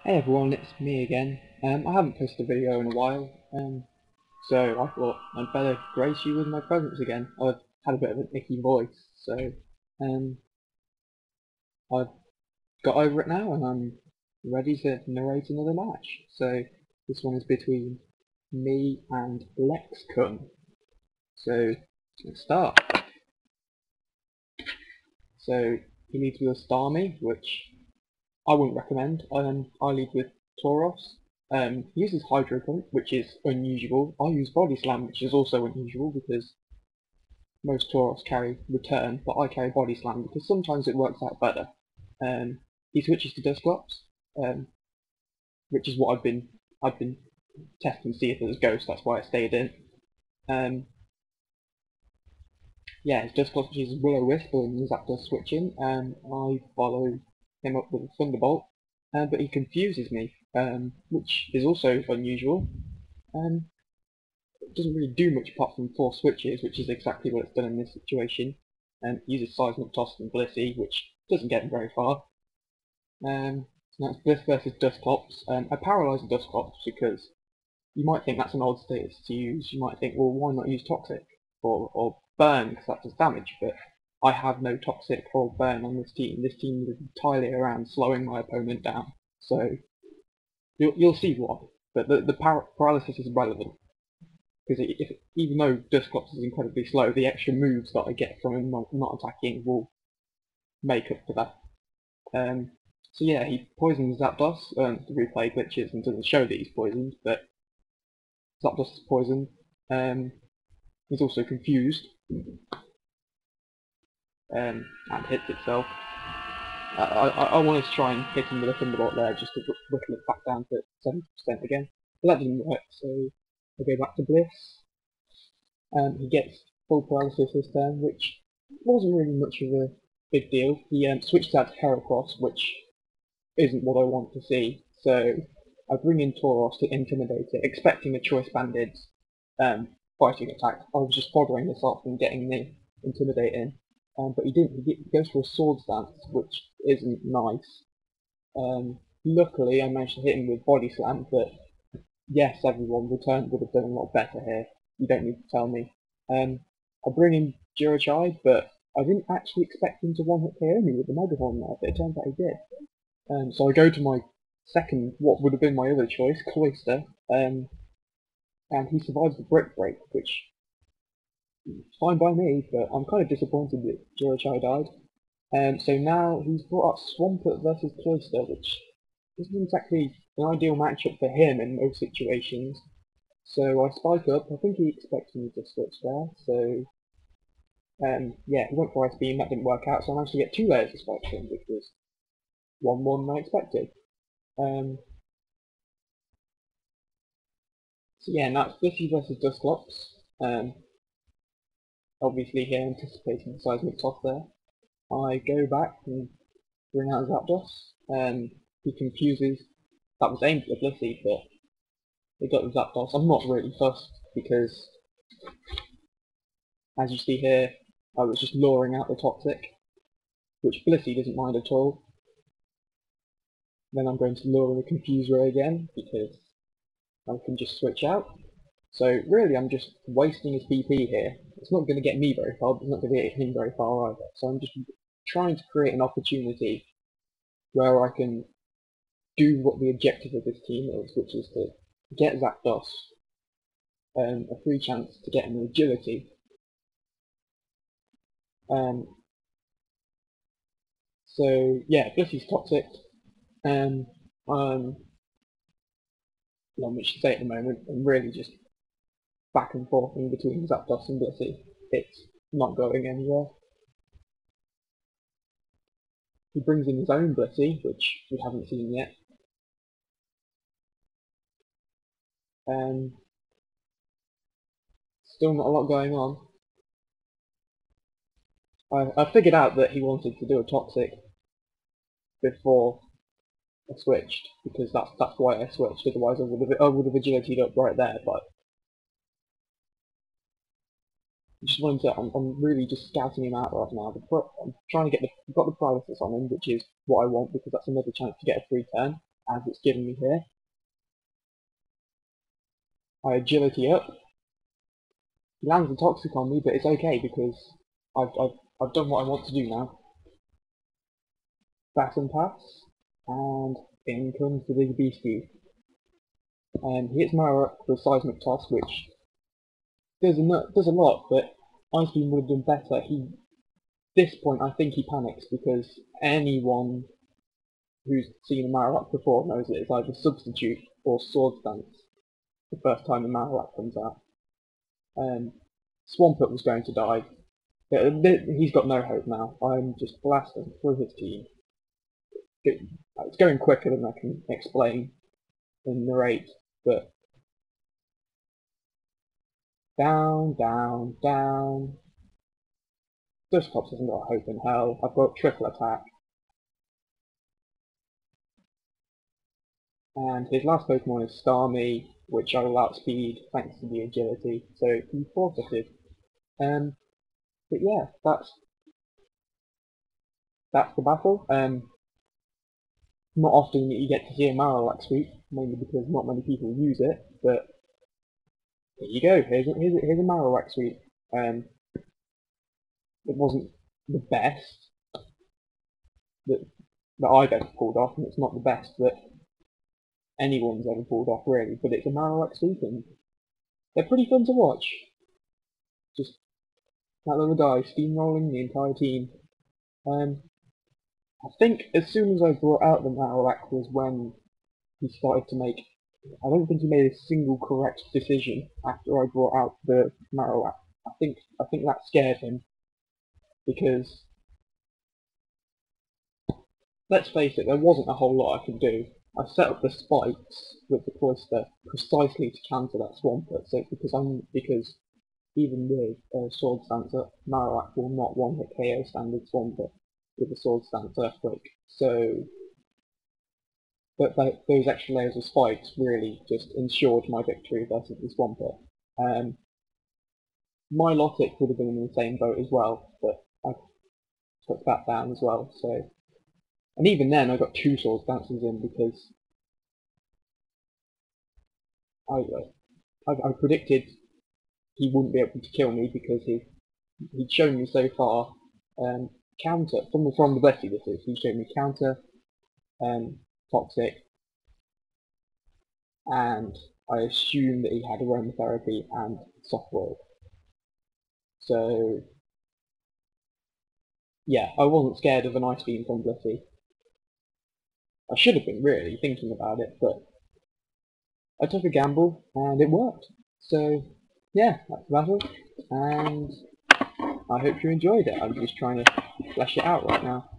Hey everyone, it's me again. I haven't posted a video in a while, so I thought I'd better grace you with my presence again. I've had a bit of an icky voice, so um, I've got over it now and I'm ready to narrate another match. So this one is between me and Lexkun. So let's start. So he leads with a Starmie, which I wouldn't recommend. I lead with Tauros. He uses Hydro Pump, which is unusual. I use Body Slam, which is also unusual because most Tauros carry Return, but I carry Body Slam because sometimes it works out better. He switches to Dusclops, um, which is what I've been testing to see if it was Ghost. That's why I stayed in. Um, yeah, his Dusclops uses Will-O-Wisp and Zapdos switching. I follow him up with a Thunderbolt, but he confuses me, which is also unusual. Um, it doesn't really do much apart from 4 switches, which is exactly what it's done in this situation. It uses Seismic Toss and Blissey, which doesn't get him very far. So that's Bliss versus Dusclops. I paralyse Dusclops because you might think that's an odd status to use. You might think, well, why not use Toxic or Burn because that does damage, but I have no Toxic or Burn on this team. This team is entirely around slowing my opponent down. So you'll see why. But the paralysis is relevant because even though Dusclops is incredibly slow, the extra moves that I get from him not attacking will make up for that. So yeah, he poisons Zapdos. The replay glitches and doesn't show that he's poisoned, but Zapdos is poisoned. He's also confused and hits itself. I wanted to try and hit him with a Thunderbolt there just to whittle it back down to 70% again, but that didn't work, so I go back to Bliss. He gets full paralysis this turn, which wasn't really much of a big deal. He switched out to Heracross, which isn't what I want to see, so I bring in Tauros to intimidate it, expecting a Choice Bandit's fighting attack. I was just following this off and getting the Intimidate in, but he didn't. He goes for a Sword Stance, which isn't nice. Luckily, I managed to hit him with Body Slam, but yes, everyone, Return would have done a lot better here. You don't need to tell me. I bring in Jirochai, but I didn't actually expect him to one-hit KO me with the Mega Horn there, but it turns out he did. So I go to my second, what would have been my other choice, Cloister, and he survives the Brick Break, which is fine by me, but I'm kind of disappointed that Jirochai died. So now he's brought up Swampert versus Cloister, which isn't exactly an ideal matchup for him in most situations. So I spike up. I think he expected me to switch there. So yeah, he went for Ice Beam. That didn't work out. So I managed to get 2 layers of spike from, which was 1 more than I expected. Um, so yeah, now it's Blissey versus Dusclops. Obviously here anticipating the Seismic Toss there. I go back and bring out Zapdos. He confuses. That was aimed at Blissey, but they got the Zapdos. I'm not really fussed because, as you see here, I was just luring out the Toxic, which Blissey doesn't mind at all. Then I'm going to lure the Confuser again because I can just switch out. So really I'm just wasting his PP here. It's not going to get me very far, but it's not going to get him very far either. So I'm just trying to create an opportunity where I can do what the objective of this team is, which is to get Zapdos a free chance to get an agility. Um, so yeah, Blissey's toxic. I'm not much to say at the moment. I'm really just back and forth in between Zapdos and Blissey. It's not going anywhere. He brings in his own Blissey, which we haven't seen yet. Still not a lot going on. I figured out that he wanted to do a Toxic before I switched, because that's why I switched. Otherwise, I would have agility'd up right there. But I just wanted to. I'm really just scouting him out right now. I'm trying to get I've got the paralysis on him, which is what I want because that's another chance to get a free turn. as it's giving me here. I agility up. He lands a toxic on me, but it's okay because I've done what I want to do now. Baton pass, and in comes the big beastie. He hits Mara up with seismic toss, which does a lot, but Ice Beam would have done better. This point, I think he panics because anyone who's seen a Marowak before knows that it's either Substitute or Sword Stance the first time a Marowak comes out. Swampert was going to die, but he's got no hope now. I'm just blasting through his team. It's going quicker than I can explain and narrate, but down, down, down. Dustclops hasn't got a hope in hell. I've got triple attack. And his last Pokemon is Starmie, which I will outspeed thanks to the agility, so he forfeited. But yeah, that's the battle. Not often that you get to see a Marowak sweep, mainly because not many people use it, but here you go, here's a Marowak sweep. It wasn't the best that I've ever pulled off, and it's not the best that anyone's ever pulled off really, but it's a Marowak sweep, and they're pretty fun to watch. Just that little guy steamrolling the entire team. I think as soon as I brought out the Marowak was when he started to make... I don't think he made a single correct decision after I brought out the Marowak. I think that scared him, because let's face it, there wasn't a whole lot I could do. I set up the spikes with the Cloister precisely to counter that Swampert, so because even with Sword Stance up, Marowak will not one-hit KO standard Swampert with the Sword Stance Earthquake. So, but those extra layers of spikes really just ensured my victory versus the Swampert. Milotic would have been in the same boat as well, but I took that down as well. So, and even then I got 2 Sword Stances in because I predicted he wouldn't be able to kill me because he'd shown me so far counter from the Blessy. This is he showed me counter, toxic, and I assumed that he had aromatherapy and soft world. So yeah, I wasn't scared of an Ice Beam from Blissey. I should have been really thinking about it, but I took a gamble and it worked. So yeah, that's the battle, and I hope you enjoyed it. I'm just trying to flesh it out right now.